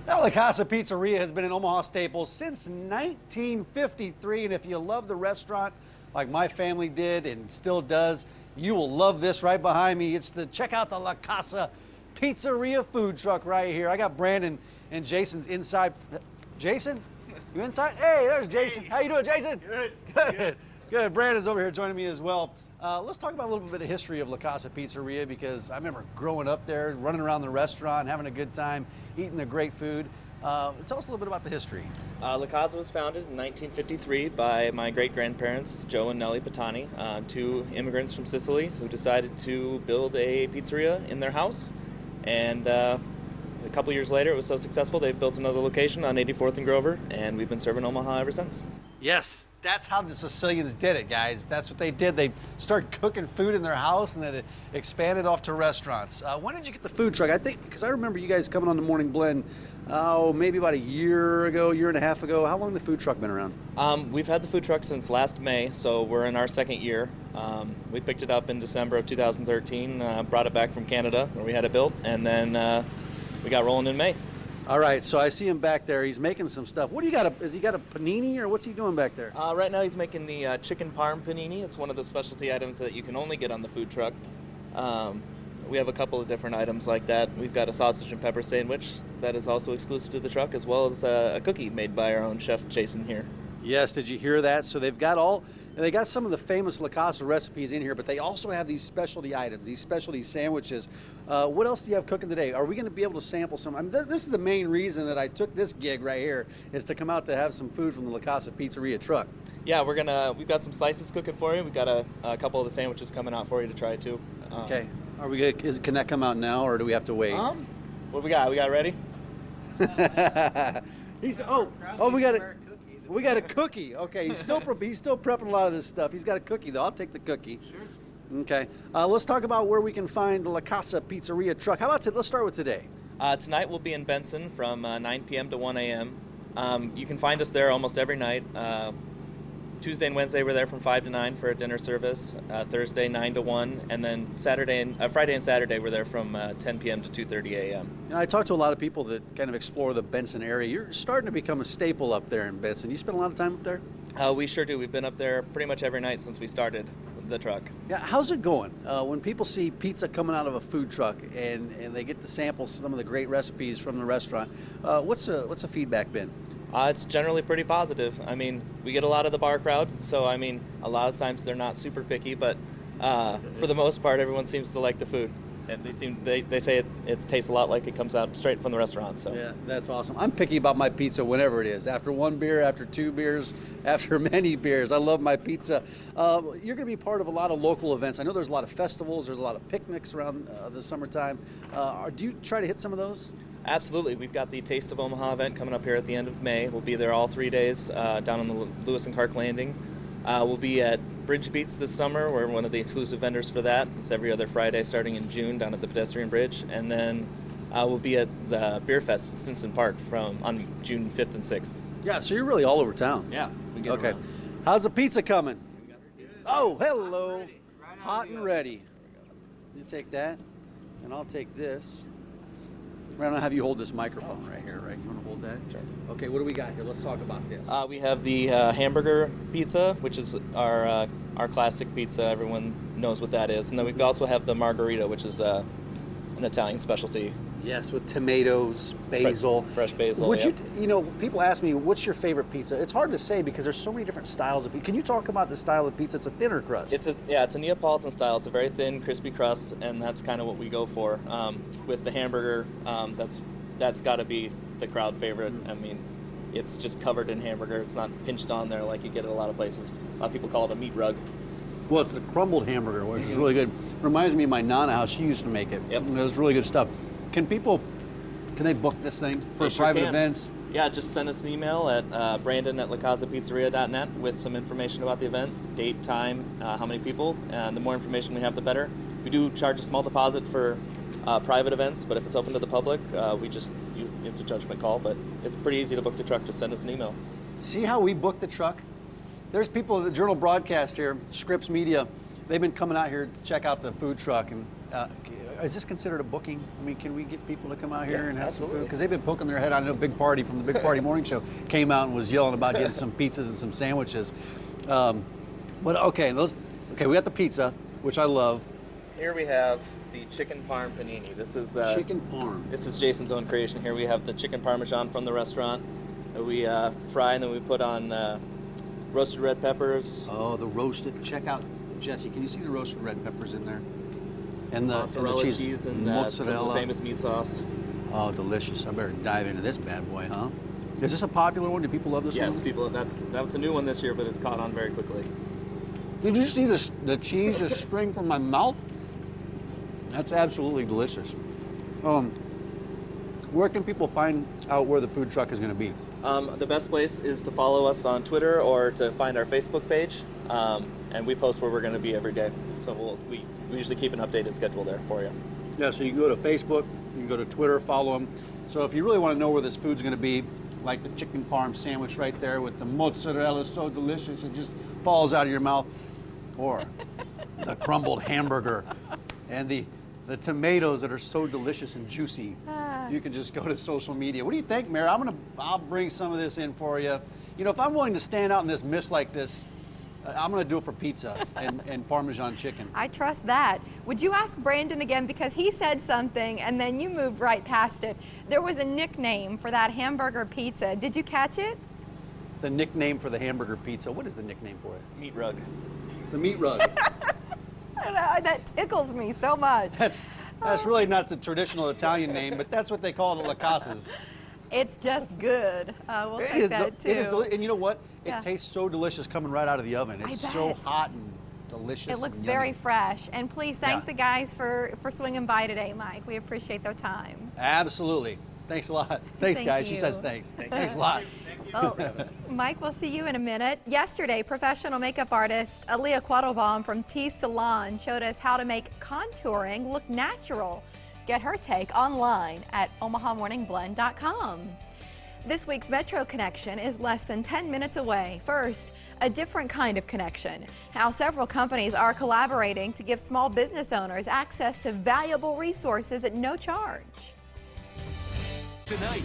Well, the Casa Pizzeria has been an Omaha staple since 1953, and if you love the restaurant like my family did and still does, you will love this right behind me. Check out the La Casa Pizzeria food truck right here. I got Brandon and Jason's inside. Jason, you inside? Hey, there's Jason. Hey. How you doing, Jason? Good. Good. Good. Brandon's over here joining me as well. Let's talk about a little bit of history of La Casa Pizzeria, because I remember growing up there, running around the restaurant, having a good time, eating the great food. Tell us a little bit about the history. La Casa was founded in 1953 by my great-grandparents, Joe and Nellie Patani, two immigrants from Sicily who decided to build a pizzeria in their house. And a couple years later, it was so successful, they built another location on 84th and Grover, and we've been serving Omaha ever since. Yes, that's how the Sicilians did it, guys. That's what they did. They started cooking food in their house, and then it expanded off to restaurants. When did you get the food truck? I think, because I remember you guys coming on the Morning Blend, maybe about a year and a half ago. How long has the food truck been around? We've had the food truck since last May, so we're in our second year. We picked it up in December of 2013, brought it back from Canada where we had it built, and then we got rolling in May. All right, so I see him back there. He's making some stuff. What do you got? Has he got a panini, or what's he doing back there? Right now he's making the chicken parm panini. It's one of the specialty items that you can only get on the food truck. We have a couple of different items like that. We've got a sausage and pepper sandwich that is also exclusive to the truck, as well as a cookie made by our own chef, Jason, here. Yes, did you hear that? So they've got they got some of the famous La Casa recipes in here, but they also have these specialty items, these specialty sandwiches. What else do you have cooking today? Are we going to be able to sample some? I mean, this is the main reason that I took this gig right here, is to come out to have some food from the La Casa Pizzeria truck. Yeah, we've got some slices cooking for you. We've got a couple of the sandwiches coming out for you to try too. Okay. Are we good? Can that come out now, or do we have to wait? What we got? We got ready? We got a cookie. Okay, he's still prepping a lot of this stuff. He's got a cookie though. I'll take the cookie. Sure. Okay. Let's talk about where we can find the La Casa Pizzeria truck. How about let's start with today. Tonight we'll be in Benson from 9 p.m. to 1 a.m. You can find us there almost every night. Tuesday and Wednesday we're there from 5 to 9 for a dinner service. Thursday 9 to 1, and then Friday and Saturday we're there from 10 p.m. to 2:30 a.m. You know, I talk to a lot of people that kind of explore the Benson area. You're starting to become a staple up there in Benson. You spend a lot of time up there? We sure do. We've been up there pretty much every night since we started the truck. Yeah, how's it going? When people see pizza coming out of a food truck and they get to sample some of the great recipes from the restaurant, what's the feedback been? It's generally pretty positive. I mean, we get a lot of the bar crowd, so I mean, a lot of times they're not super picky, but for the most part, everyone seems to like the food. And they say it tastes a lot like it comes out straight from the restaurant. So yeah, that's awesome. I'm picky about my pizza whenever it is. After one beer, after two beers, after many beers. I love my pizza. You're going to be part of a lot of local events. I know there's a lot of festivals. There's a lot of picnics around the summertime. Do you try to hit some of those? Absolutely. We've got the Taste of Omaha event coming up here at the end of May. We'll be there all 3 days down on the Lewis and Clark Landing. We'll be at Bridge Beats this summer. We're one of the exclusive vendors for that. It's every other Friday starting in June down at the pedestrian bridge. And then we'll be at the Beer Fest at Stinson Park on June 5th and 6th. Yeah, so you're really all over town. Yeah. We get okay. around. How's the pizza coming? Oh, hello. Hot and ready. You take that, and I'll take this. I'm going to have you hold this microphone right here, right? You want to hold that? Sure. Okay, what do we got here? Let's talk about this. We have the hamburger pizza, which is our classic pizza. Everyone knows what that is. And then we also have the margarita, which is an Italian specialty. Yes, with tomatoes, basil. Fresh basil, Would yep. you know, people ask me, what's your favorite pizza? It's hard to say because there's so many different styles of pizza. Can you talk about the style of pizza? It's a thinner crust. It's a Neapolitan style. It's a very thin, crispy crust, and that's kind of what we go for. With the hamburger, that's got to be the crowd favorite. I mean, it's just covered in hamburger. It's not pinched on there like you get at a lot of places. A lot of people call it a meat rug. Well, it's the crumbled hamburger, which is really good. Reminds me of my Nana how she used to make it. Yep. It was really good stuff. Can they book this thing for They sure private can. events? Yeah, just send us an email at brandon@lacasapizzeria.net with some information about the event, date, time, how many people, and the more information we have, the better. We do charge a small deposit for private events, but if it's open to the public, it's a judgment call, but it's pretty easy to book the truck. Just send us an email. See how we book the truck? There's people at the Journal Broadcast here, Scripps Media. They've been coming out here to check out the food truck, and is this considered a booking? I mean, can we get people to come out here and have some food? absolutely. Because they've been poking their head. I know Big Party from the Big Party Morning Show came out and was yelling about getting some pizzas and some sandwiches. But okay, we got the pizza, which I love. Here we have the chicken parm panini. This is Chicken parm. This is Jason's own creation. Here we have the chicken parmesan from the restaurant that we fry, and then we put on roasted red peppers. Oh, the roasted. Check out, Jesse. Can you see the roasted red peppers in there? And the mozzarella cheese and some of the famous meat sauce. Oh, delicious. I better dive into this bad boy, huh? Is this a popular one? Do people love this one? Yes, people. That's a new one this year, but it's caught on very quickly. Did you see the cheese just spring from my mouth? That's absolutely delicious. Where can people find out where the food truck is going to be? The best place is to follow us on Twitter or to find our Facebook page, and we post where we're going to be every day. So we usually keep an updated schedule there for you. Yeah, so you can go to Facebook, you can go to Twitter, follow them. So if you really want to know where this food's going to be, like the chicken parm sandwich right there with the mozzarella, so delicious, it just falls out of your mouth, or the crumbled hamburger and the tomatoes that are so delicious and juicy. You can just go to social media. What do you think, Mary? I'll bring some of this in for you. You know, if I'm willing to stand out in this mist like this, I'm gonna do it for pizza and Parmesan chicken. I trust that. Would you ask Brandon again, because he said something and then you moved right past it. There was a nickname for that hamburger pizza. Did you catch it? The nickname for the hamburger pizza. What is the nickname for it? Meat rug. The meat rug. That tickles me so much. That's really not the traditional Italian name, but that's what they call it at La Casa's. It's just good. We'll take that too. It is, and you know what? It Yeah. tastes so delicious coming right out of the oven. It's so bet. hot and delicious. It looks and very yummy. fresh. And please thank Yeah. the guys for swinging by today, Mike. We appreciate their time. Absolutely. Thanks a lot. Thanks, Thank guys. She you. says thanks. Thanks a lot. Oh, Mike, we'll see you in a minute. Yesterday, professional makeup artist Aaliyah Quattlebaum from T Salon showed us how to make contouring look natural. Get her take online at OmahaMorningBlend.com. This week's Metro Connection is less than 10 minutes away. First, a different kind of connection. How several companies are collaborating to give small business owners access to valuable resources at no charge. Tonight.